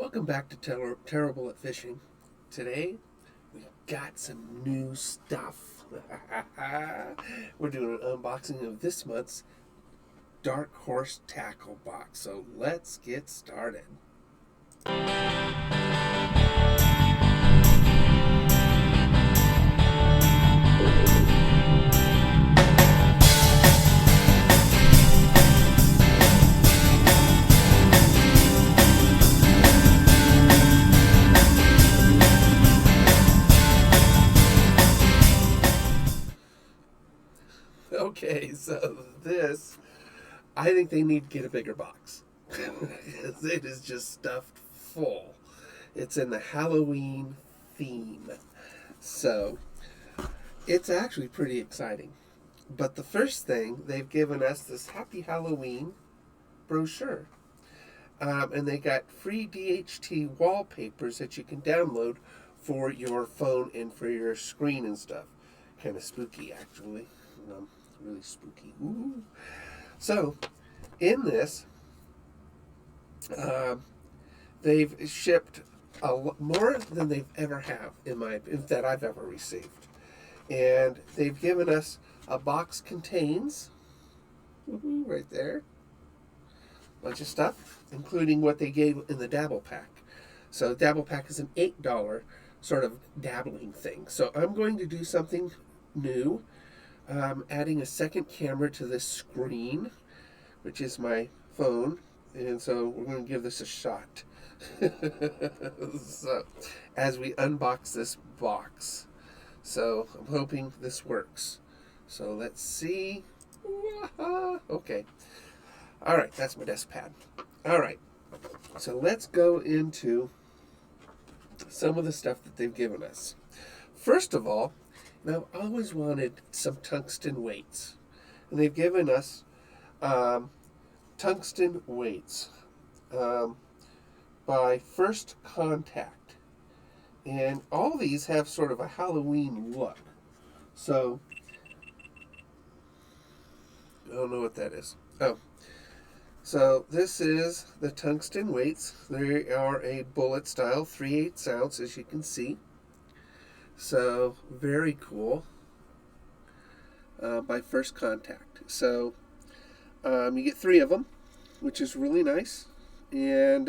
Welcome back to Terrible at Fishing. Today, we got some new stuff. We're doing an unboxing of this month's Dark Horse Tackle box. So let's get started. Okay, so this, I think they need to get a bigger box. It is just stuffed full. It's in the Halloween theme. So, it's actually pretty exciting. But the first thing, they've given us this Happy Halloween brochure. And they got free DHT wallpapers that you can download for your phone and for your screen and stuff. Kind of spooky, actually. Really spooky. Ooh. So, in this, they've shipped more than they've ever have that I've ever received, and they've given us a box contains right there a bunch of stuff, including what they gave in the Dabble Pack. So, Dabble Pack is an $8 sort of dabbling thing. So, I'm going to do something new. Adding a second camera to this screen, which is my phone, and so we're going to give this a shot. So, as we unbox this box, so I'm hoping this works. So let's see. Okay. All right, that's my desk pad. All right, so let's go into some of the stuff that they've given us. First of all, now, I've always wanted some tungsten weights, and they've given us Tungsten Weights by First Contact, and all these have sort of a Halloween look. So, I don't know what that is. Oh, so this is the Tungsten Weights. They are a bullet style, 3/8 ounce, as you can see. So, very cool. By First Contact. So, you get 3 of them, which is really nice. And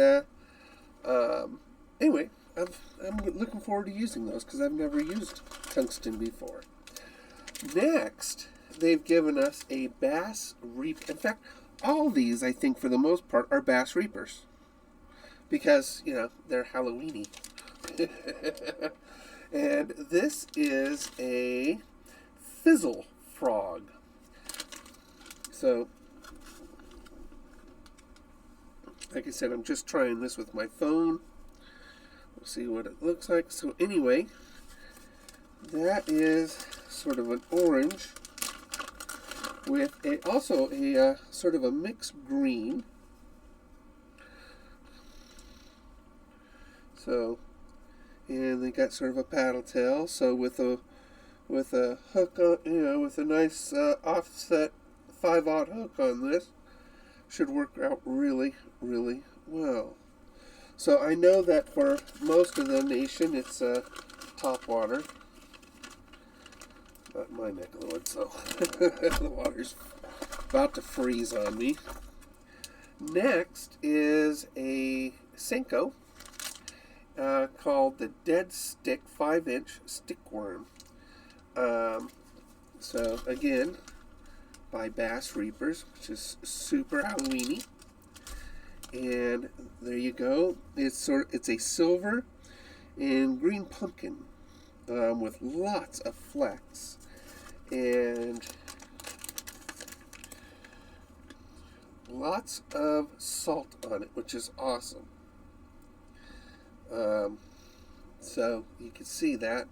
anyway, I'm looking forward to using those because I've never used tungsten before. Next, they've given us a Bass Reaper. In fact, all these, I think, for the most part, are Bass Reapers. Because, they're Halloweeny. And this is a Fizzle Frog. So, like I said, I'm just trying this with my phone. We'll see what it looks like. So anyway, that is sort of an orange with also a sort of a mixed green. So, and they got sort of a paddle tail, so with a hook on, with a nice offset 5/0 hook on this, should work out really, really well. So I know that for most of the nation, it's top water. Not my neck of the woods, so the water's about to freeze on me. Next is a Senko. Called the Dead Stick 5-inch Stickworm. So again, by Bass Reapers, which is super Halloweeny. And there you go. It's a silver and green pumpkin with lots of flecks and lots of salt on it, which is awesome. So you can see that.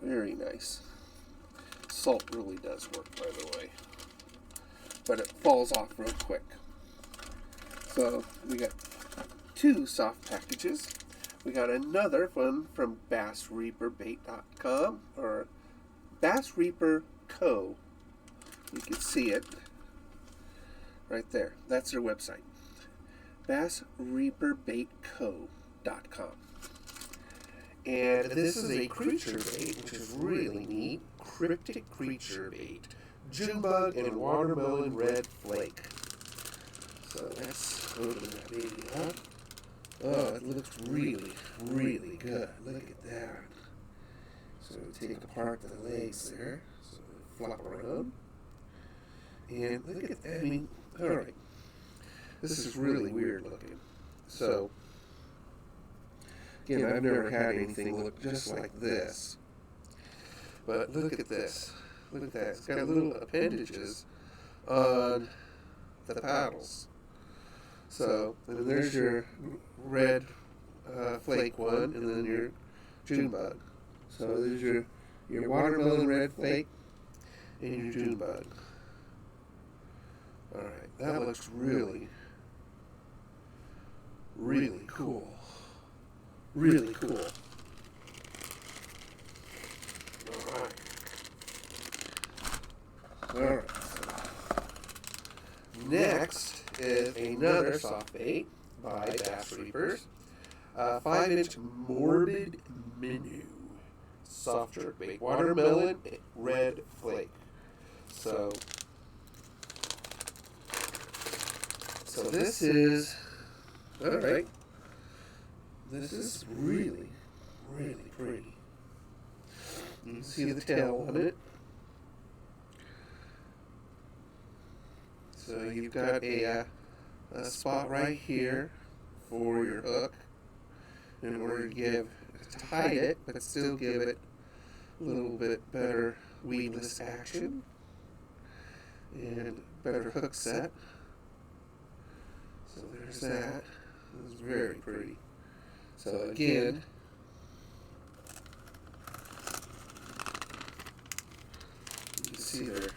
Very nice. Salt really does work, by the way. But it falls off real quick. So we got 2 soft packages. We got another one from BassReaperBait.com or Bass Reaper Co. You can see it right there. That's their website. bassreaperbaitco.com. And this is a creature bait, which is really neat. Cryptic creature bait. June bug and watermelon red flake. So let's open that baby up. Oh, it looks really, really good. Look at that. So take apart the legs there. So flop around. And look at that. I mean, alright. This is really weird looking. So, again, I've never had anything look just like this. But look at this. Look at that. It's got little appendages on the paddles. So, and there's your red flake one, and then your June bug. So there's your watermelon red flake and your June bug. Alright, that looks really, really cool. Really cool. Alright. Next is another soft bait by Bass Reapers. 5-inch morbid minnow soft jerk bait. Watermelon red flake. So this is, alright. This is really, really pretty. You can see the tail on it. So you've got a spot right here for your hook in order to hide it, but still give it a little bit better weedless action and better hook set. So there's that. It's very pretty. So again, you can see there.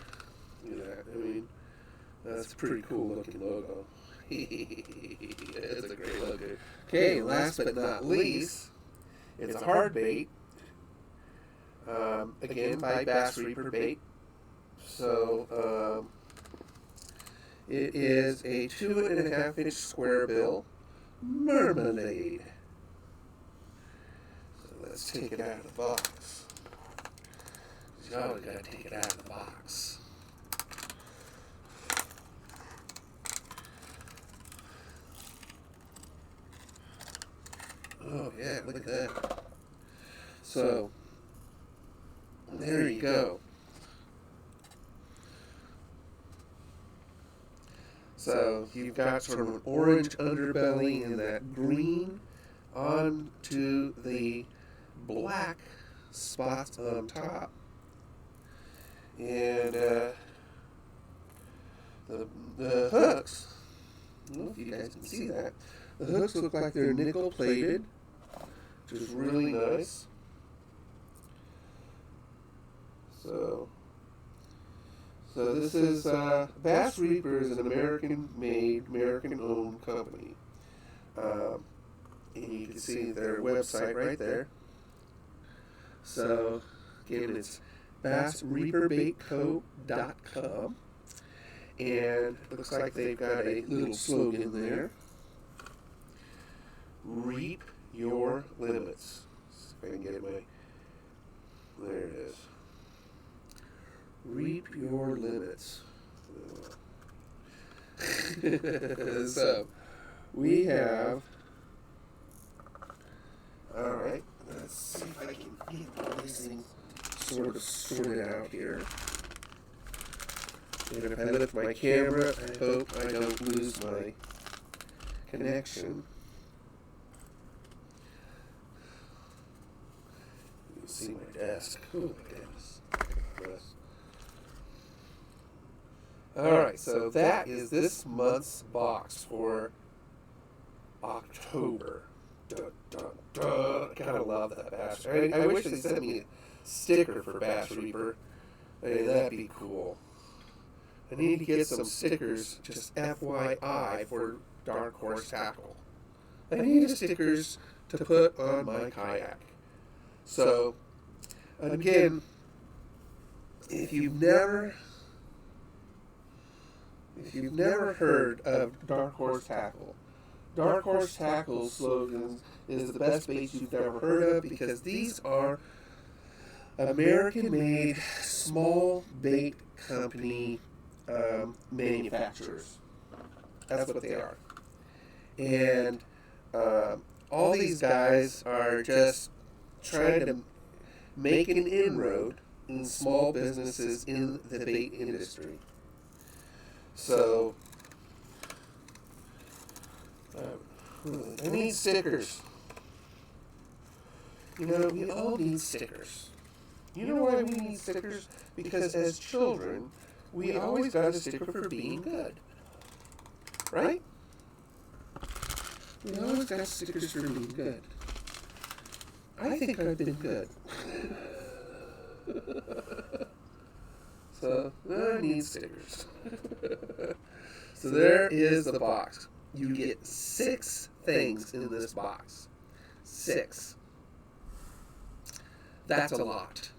Look at that. I mean, that's a pretty cool looking logo. It's a great logo. Okay, last but not least, it's a hard bait. Again, by Bass Reaper Bait. So, it is a 2.5-inch square bill marmalade. So let's take it out of the box. You always gotta take it out of the box. Oh yeah, look at that. So, there you go. So, you've got sort of an orange underbelly and that green onto the black spots on top. And the hooks, I don't know if you guys can see that. The hooks look like they're nickel plated, which is really nice. So this is Bass Reaper is an American-made, American-owned company. And you can see their website right there. So again, it's bassreaperbaitco.com. And it looks like they've got a little slogan there. Reap your limits. See if I can get my... There it is. Reap your limits. So, we have... Alright, let's see if I can get this thing sort of sorted out here. And if I lift my camera, I hope I don't lose my connection. You can see my desk. Oh my goodness. Alright, so that is this month's box for October. Dun, dun, dun. I kind of love that Bass. I wish they sent me a sticker for Bass Reaper. I mean, that'd be cool. I need to get some stickers, just FYI, for Dark Horse Tackle. I need stickers to put on my kayak. So, again, if you've never heard of Dark Horse Tackle, Dark Horse Tackle's slogan is the best baits you've ever heard of, because these are American-made small bait company manufacturers. That's what they are. And all these guys are just trying to make an inroad in small businesses in the bait industry. So, I need stickers. You know, we all need stickers. You know why we need stickers? Because as children, we always got a sticker for being good. Right? We always got stickers for being good. I think I've been good. So, I need stickers. So there is the box. You get 6 things in this box. 6. That's a lot.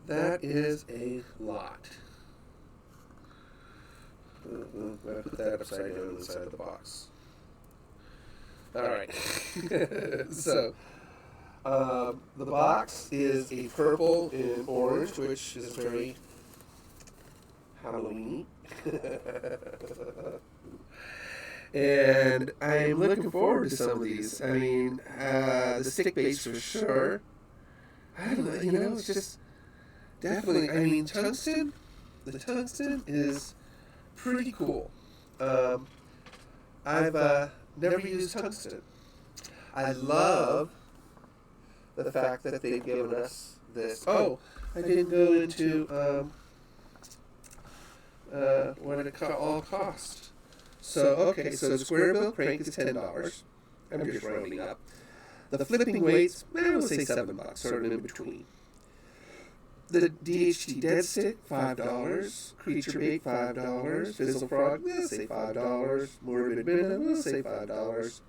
That is a lot. I put that upside down inside of the box. Alright. So, the box is a purple and orange, which is very Halloween-y. And I'm looking forward to some of these. I mean, the stick baits for sure. I don't know, you know, it's just definitely, I mean, tungsten, the tungsten is pretty cool. I've never used tungsten. I love the fact that they've given us this. Oh, I didn't go into what it all cost. So, okay, so the square bill crank is $10. I'm just rounding up. The flipping weights, we'll say $7, sort of in between. The DHT dead stick, $5. Creature bait, $5. Fizzle Frog, we'll say $5. Morbid minnow, we'll say $5.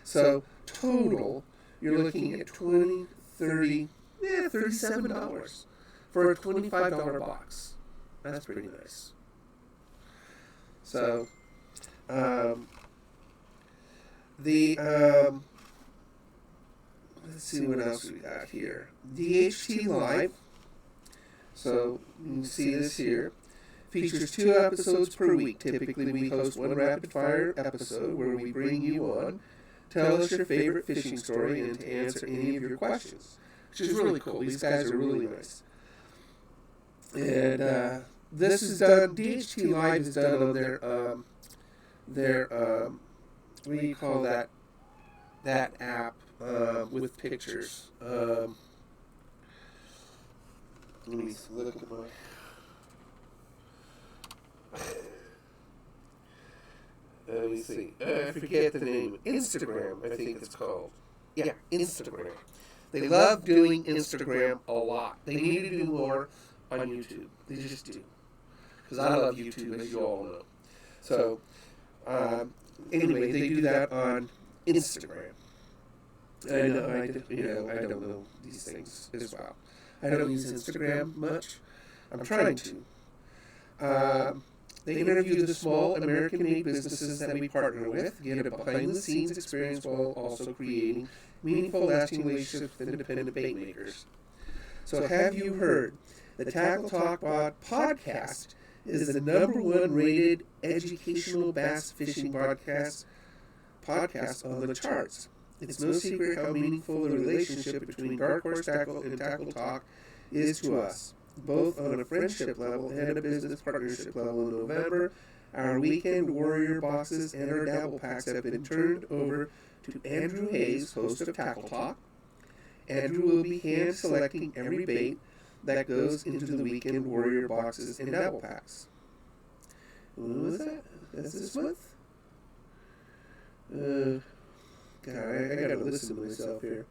So, total, you're looking at $20, $30, $37 for a $25 box. That's pretty nice. So, let's see what else we got here. DHT Live. So, you can see this here. Features 2 episodes per week. Typically, we host one rapid-fire episode where we bring you on, tell us your favorite fishing story, and to answer any of your questions, which is really cool. These guys are really nice. And this is done, DHT Live is done on their what do you call that app with pictures. Let me look at my... Let me see. I forget the name. Instagram, I think it's called. Yeah, Instagram. They love doing Instagram a lot. They need to do more on YouTube. They just do. Because I love YouTube, as you all know. So, anyway, they do that on Instagram. I don't know these things as well. I don't use Instagram much. I'm trying to. They interview the small American-made businesses that we partner with, get a behind-the-scenes experience while also creating meaningful, lasting relationships with independent bait makers. So have you heard? The Tackle Talk podcast is the #1 rated educational bass fishing podcast on the charts. It's no secret how meaningful the relationship between Dark Horse Tackle and Tackle Talk is to us, both on a friendship level and a business partnership level. In November, our Weekend Warrior boxes and our dabble packs have been turned over to Andrew Hayes, host of Tackle Talk. Andrew will be hand selecting every bait that goes into the Weekend Warrior boxes and dabble packs. When was that? That's this month? God, I gotta listen to myself here.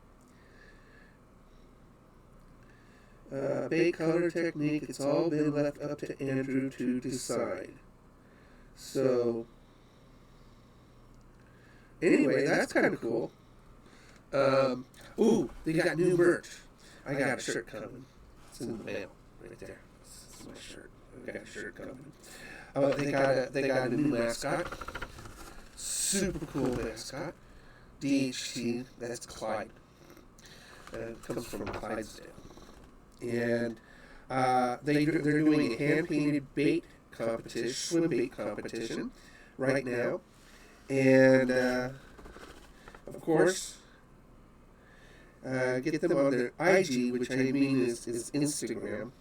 Bait color technique, it's all been left up to Andrew to decide. So, anyway, that's kind of cool. Ooh, they got new merch. I got a shirt coming. It's in the mail, right there. This is my shirt. I got a shirt coming. Oh, they got a new mascot. super cool mascot. DHT, that's Clyde. It comes from Clydesdale. And they're doing a hand-painted bait competition, swim bait competition right now. And, of course, get them on their IG, which I mean is Instagram,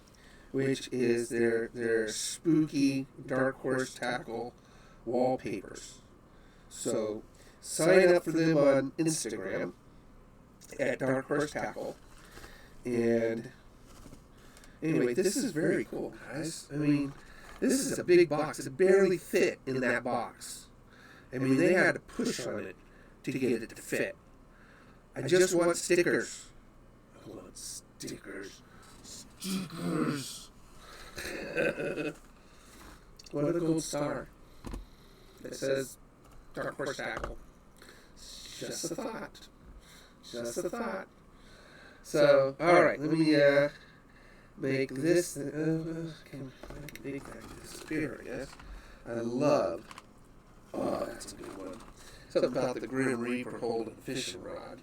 which is their spooky dark horse tackle wallpapers. So sign up for them on Instagram at Dark Horse Tackle. And anyway, this is very cool, guys. I mean, this is a big box. It barely fit in that box. I mean, they had to push on it to get it to fit. I just want stickers. I want stickers. Stickers. What a gold star. It says Dark Horse Tackle. Just a thought. Just a thought. So, alright, let me make this. Can make that disappear, I guess. I love. Oh, that's a good one. Something about the Grim Reaper holding a fishing rod.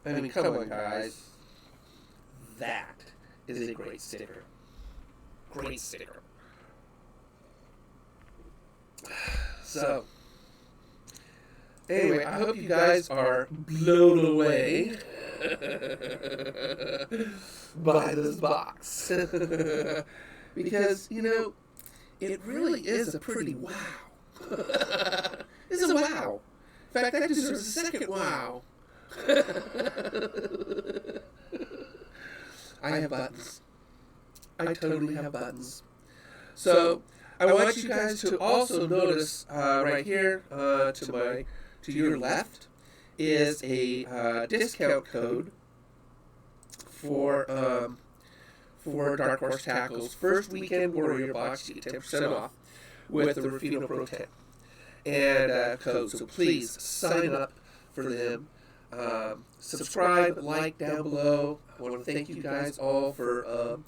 I mean, come on, guys. That is a great sticker. Great sticker. So, anyway, I hope you guys are blown away by this box. Because, you know, it really is a pretty wow. This is a wow. In fact, that deserves a second wow. I have buttons. I totally have buttons. So I want you guys to also notice right here to your left is a discount code for Dark Horse Tackle's first weekend Warrior box. You get 10% off with the Rufino Pro 10 and code. So please sign up for them. Subscribe, like down below. I want to thank you guys all for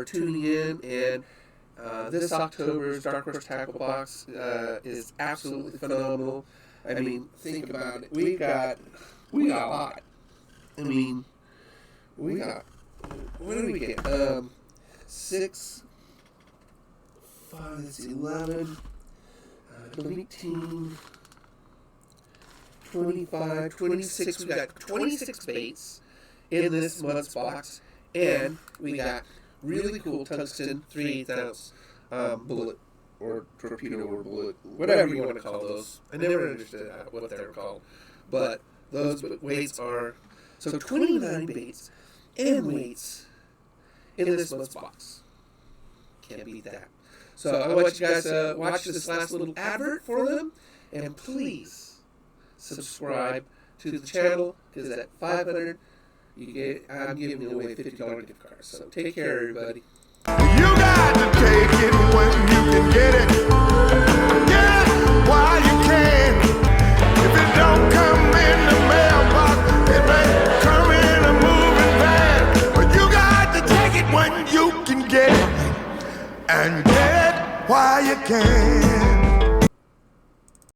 tuning in. And this October's Dark Horse Tackle box is absolutely phenomenal. I mean, think about it. We got a lot. I mean, we got, what did we get? 6, 5, let's see, 11, 18, 25, 26. We got 26 baits in this month's box, and we got really cool tungsten 3/8 ounce bullet or torpedo or bullet, whatever you want to call those. I never understood what they were called, but those weights are so 29 baits and weights in this month's box. Can't beat that. So I want you guys to watch this last little advert for them, and please subscribe to the channel, because at 500 I'm giving away $50 gift cards. So take care, everybody. You got to take it when you can get it. Yeah, while you can. If it don't come in the mailbox, it may come in a moving van. But you got to take it when you can get it, and get it while you can.